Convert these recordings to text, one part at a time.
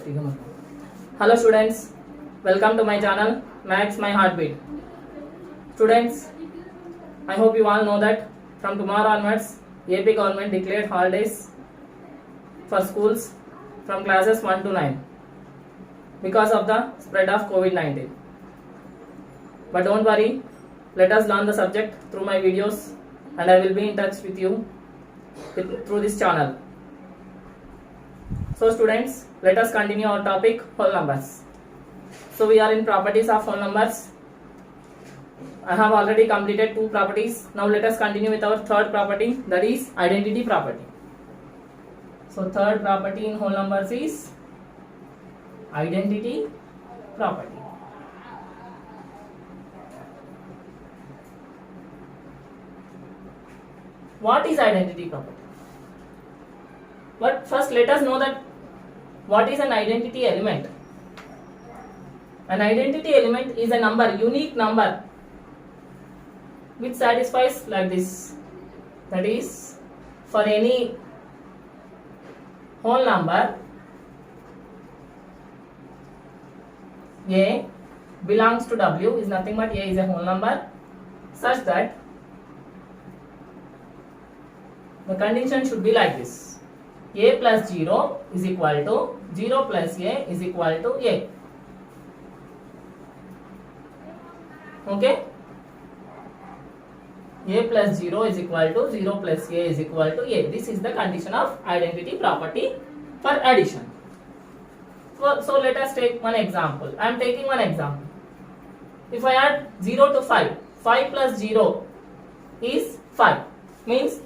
Hello students, welcome to my channel Max My Heartbeat. Students, I hope you all know that from tomorrow onwards AP government declared holidays for schools from classes 1 to 9 because of the spread of COVID-19. But don't worry, let us learn the subject through my videos and I will be in touch with you through this channel. So students, let us continue our topic, whole numbers. So we are in properties of whole numbers. I have already completed 2 properties. Now let us continue with our third property, that is identity property. So third property in whole numbers is identity property. What is identity property? But first let us know that what is an identity element. An identity element is a number, unique number, which satisfies like this. That is, for any whole number, A belongs to W is nothing but A is a whole number, such that the condition should be like this. A plus 0 is equal to 0 plus A is equal to A. Okay? A plus 0 is equal to 0 plus A is equal to A. This is the condition of identity property for addition. So let us take one example. I am taking one example. If I add 0 to 5, 5 plus 0 is 5. Means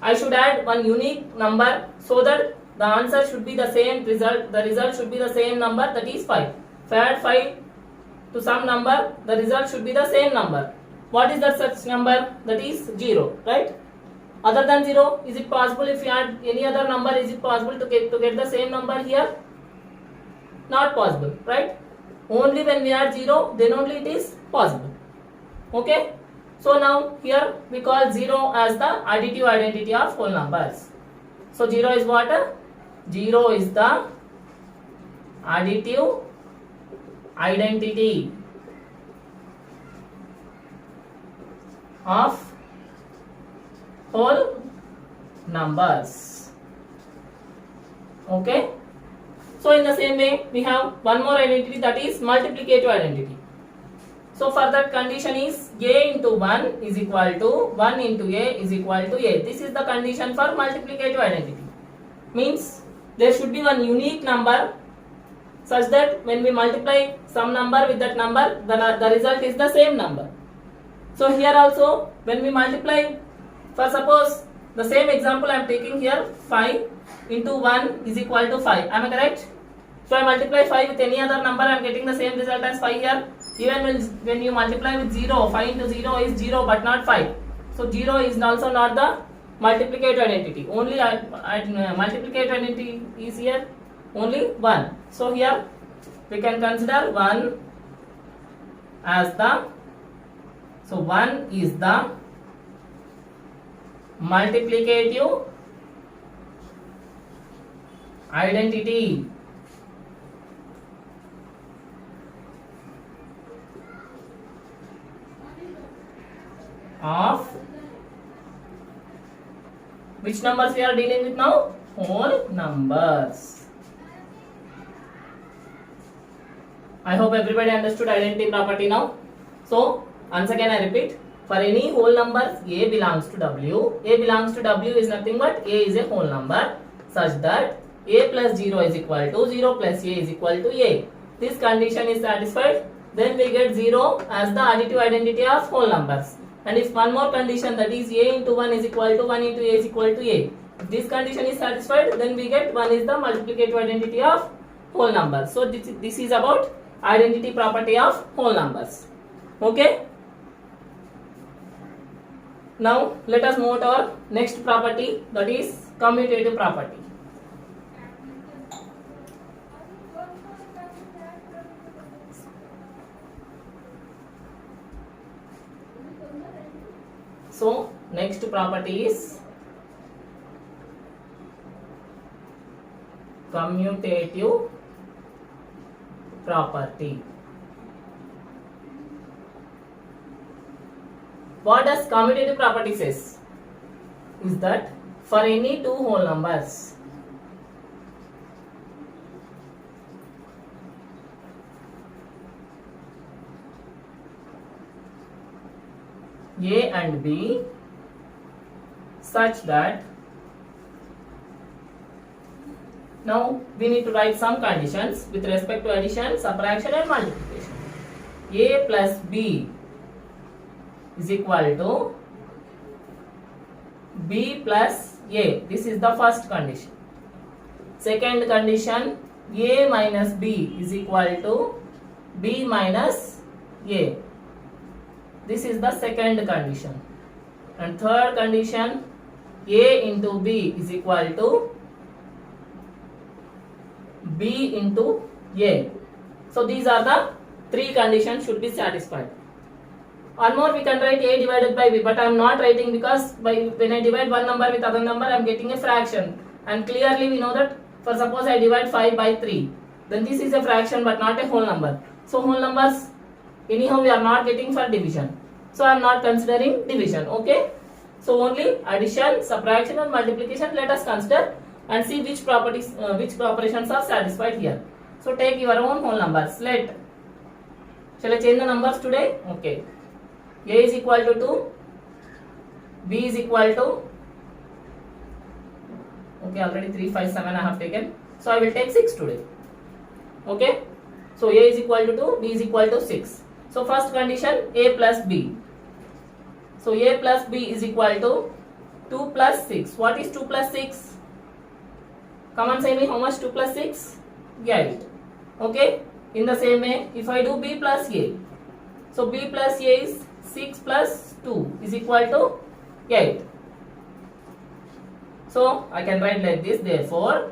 I should add one unique number so that the answer should be the same result. The result should be the same number, that is 5. If I add 5 to some number, the result should be the same number. What is that such number? That is 0, right? Other than 0, is it possible if you add any other number, is it possible to get the same number here? Not possible, right? Only when we add 0, then only it is possible. Okay? So now here we call 0 as the additive identity of whole numbers. So 0 is what? 0 is the additive identity of whole numbers. Okay? So in the same way we have one more identity, that is multiplicative identity. So for that condition is A into 1 is equal to 1 into A is equal to A. This is the condition for multiplicative identity. Means there should be one unique number such that when we multiply some number with that number, the result is the same number. So here also when we multiply, for suppose the same example I am taking here, 5 into 1 is equal to 5. Am I correct? So I multiply 5 with any other number, I am getting the same result as 5 here. Even when you multiply with 0, 5 into 0 is 0 but not 5. So 0 is also not the multiplicative identity. Only multiplicative identity is here only 1. So here we can consider 1 as the, so 1 is the multiplicative identity of which numbers we are dealing with now? Whole numbers. I hope everybody understood identity property now. So once again I repeat, for any whole numbers A belongs to W. A belongs to W is nothing but A is a whole number such that A plus 0 is equal to 0 plus A is equal to A. This condition is satisfied, then we get 0 as the additive identity of whole numbers. And if one more condition, that is A into 1 is equal to 1 into A is equal to A. If this condition is satisfied, then we get 1 is the multiplicative identity of whole numbers. So this is about identity property of whole numbers. Okay? Now let us move to our next property, that is commutative property. So next property is commutative property. What does commutative property says? Is that for any two whole numbers, A and B, such that, now we need to write some conditions with respect to addition, subtraction and multiplication. A plus B is equal to B plus A. This is the first condition. Second condition, A minus B is equal to B minus A. This is the second condition. And third condition, A into B is equal to B into A. So these are the three conditions should be satisfied. One more we can write A divided by B, but I am not writing because when I divide one number with other number, I am getting a fraction. And clearly we know that, for suppose I divide 5 by 3, then this is a fraction but not a whole number. So whole numbers anyhow we are not getting for division. So I am not considering division. Okay. So only addition, subtraction and multiplication let us consider and see which properties, which operations are satisfied here. So take your own whole numbers. Shall I change the numbers today? Okay. A is equal to 2, B is equal to, okay, already 3, 5, 7 I have taken. So I will take 6 today. Okay. So A is equal to 2, B is equal to 6. So first condition, A plus B. So A plus B is equal to 2 plus 6. What is 2 plus 6? Come and say me how much 2 plus 6? 8. Okay. In the same way, if I do B plus A. So B plus A is 6 plus 2 is equal to 8. So I can write like this. Therefore,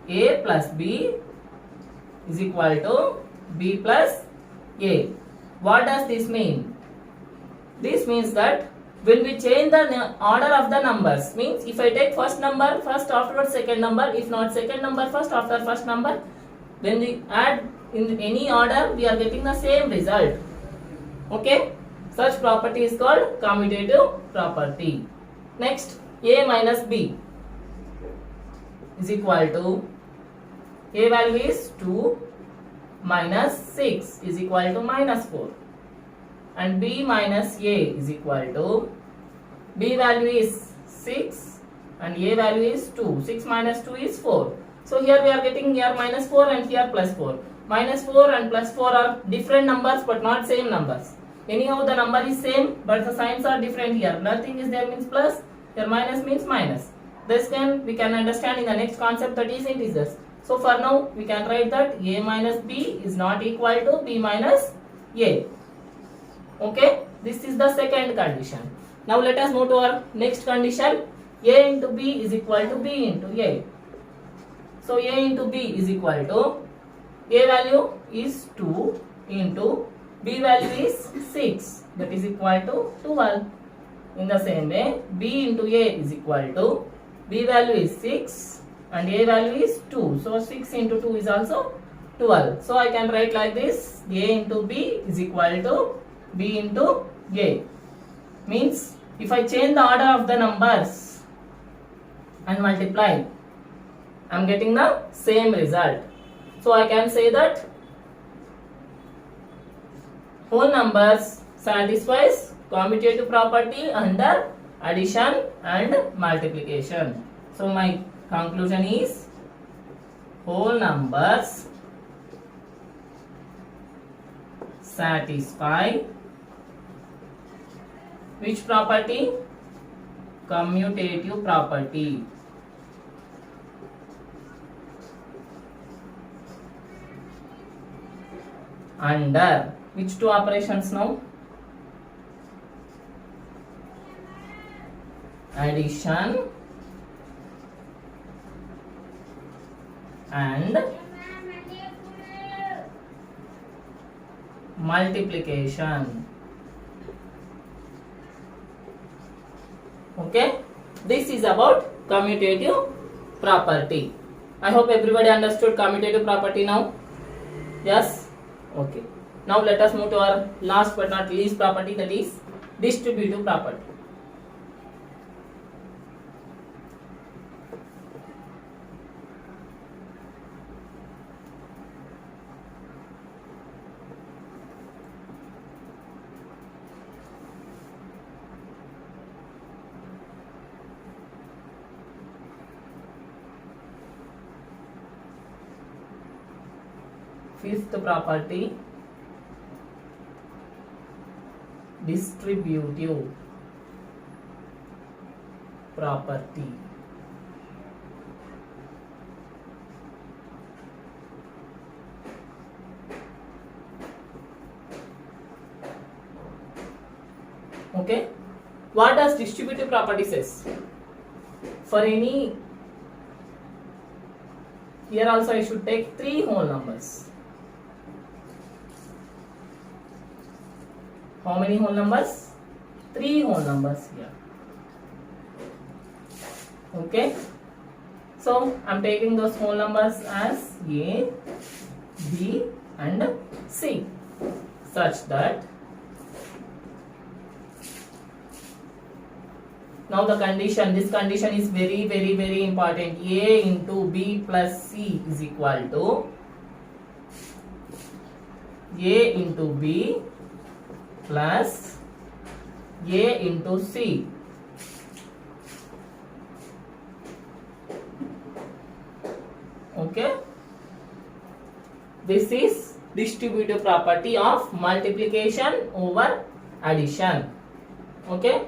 A plus B is equal to B plus A. What does this mean? This means that when we change the order of the numbers, means if I take first number first, afterwards second number, if not second number first, after first number, when we add in any order, we are getting the same result. Okay. Such property is called commutative property. Next, A minus B is equal to, A value is 2 minus 6 is equal to minus 4. And B minus A is equal to, B value is 6 and A value is 2. 6 minus 2 is 4. So here we are getting here minus 4 and here plus 4. Minus 4 and plus 4 are different numbers but not same numbers. Anyhow the number is same but the signs are different here. Nothing is there means plus, here minus means minus. This we can understand in the next concept, that is integers. So for now we can write that A minus B is not equal to B minus A. Okay, this is the second condition. Now let us move to our next condition. A into B is equal to B into A. So A into B is equal to, A value is 2 into B value is 6, that is equal to 12. In the same way, B into A is equal to, B value is 6 and A value is 2. So 6 into 2 is also 12. So I can write like this, A into B is equal to B into A. Means if I change the order of the numbers and multiply, I am getting the same result. So I can say that whole numbers satisfies commutative property under addition and multiplication. So my conclusion is whole numbers satisfy which property? Commutative property. Under which two operations now? Addition and multiplication. Okay, this is about commutative property. I hope everybody understood commutative property now. Yes, Okay. Now let us move to our last but not least property, that is distributive property. Fifth property, distributive property. Okay, what does distributive property says? For any, here also I should take 3 whole numbers. How many whole numbers? 3 whole numbers here. Okay, so I'm taking those whole numbers as A, B and C, such that now the condition, this condition is very important. A into B plus C is equal to A into B plus A into C. Okay, this is distributive property of multiplication over addition. Okay,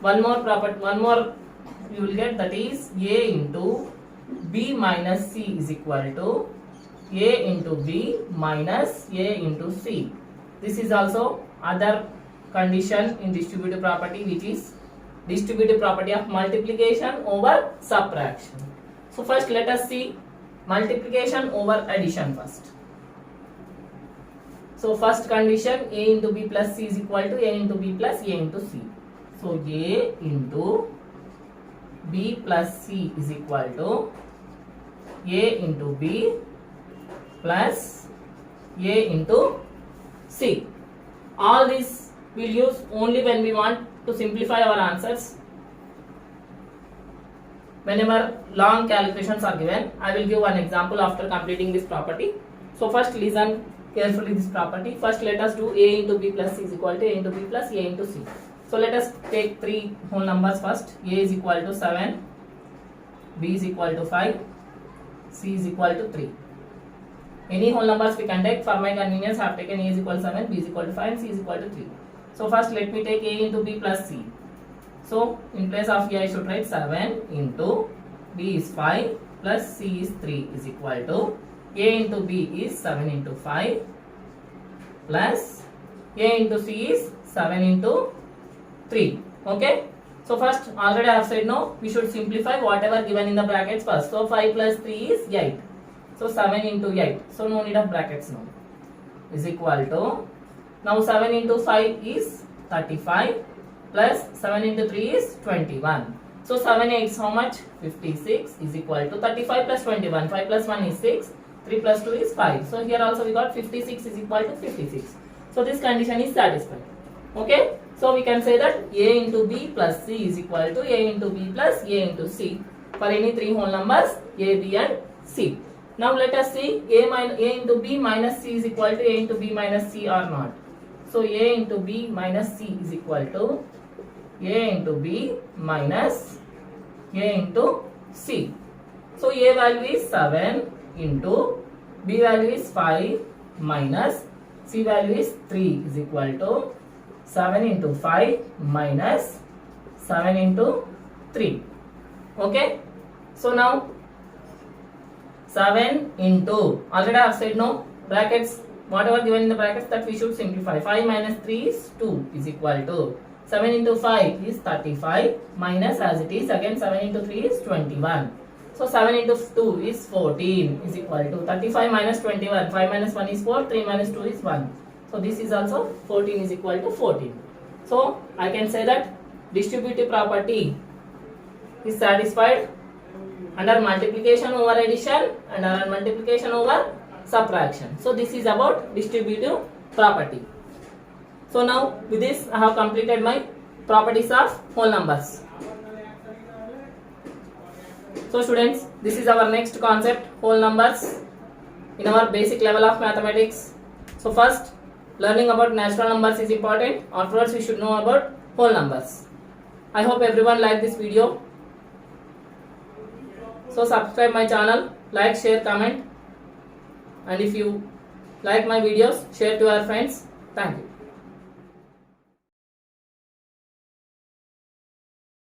one more you will get, that is A into B minus C is equal to A into B minus A into C. This is also other condition in distributive property, which is distributive property of multiplication over subtraction. So first let us see multiplication over addition first. So first condition, A into B plus C is equal to A into B plus A into C. So A into B plus C is equal to A into B plus A into C. All these we'll use only when we want to simplify our answers. Whenever long calculations are given, I will give one example after completing this property. So first listen carefully this property. First let us do A into B plus C is equal to A into B plus A into C. So let us take 3 whole numbers first. A is equal to 7, B is equal to 5, C is equal to 3. Any whole numbers we can take. For my convenience, I have taken A is equal to 7, B is equal to 5 and C is equal to 3. So first let me take A into B plus C. So in place of A I should write 7 into B is 5 plus C is 3 is equal to A into B is 7 into 5 plus A into C is 7 into 3. Okay. So first already I have said no, we should simplify whatever given in the brackets first. So 5 plus 3 is 8. So 7 into 8. So no need of brackets now. Is equal to, now 7 into 5 is 35 plus 7 into 3 is 21. So 7 8s how much? 56 is equal to 35 plus 21. 5 plus 1 is 6. 3 plus 2 is 5. So here also we got 56 is equal to 56. So this condition is satisfied. Okay. So we can say that A into B plus C is equal to A into B plus A into C for any 3 whole numbers A, B and C. Now let us see A into B minus C is equal to A into B minus C or not. So A into B minus C is equal to A into B minus A into C. So A value is 7 into B value is 5 minus C value is 3 is equal to 7 into 5 minus 7 into 3. Okay. So now 7 into, already I have said no, brackets, whatever given in the brackets that we should simplify. 5 minus 3 is 2 is equal to 7 into 5 is 35 minus as it is again 7 into 3 is 21. So 7 into 2 is 14 is equal to 35 minus 21. 5 minus 1 is 4, 3 minus 2 is 1. So this is also 14 is equal to 14. So I can say that distributive property is satisfied under multiplication over addition and under multiplication over subtraction. So this is about distributive property. So now with this I have completed my properties of whole numbers. So students, this is our next concept, whole numbers, in our basic level of mathematics. So first, learning about natural numbers is important. Afterwards, we should know about whole numbers. I hope everyone liked this video. So subscribe my channel, like, share, comment, and if you like my videos, share to your friends. Thank you.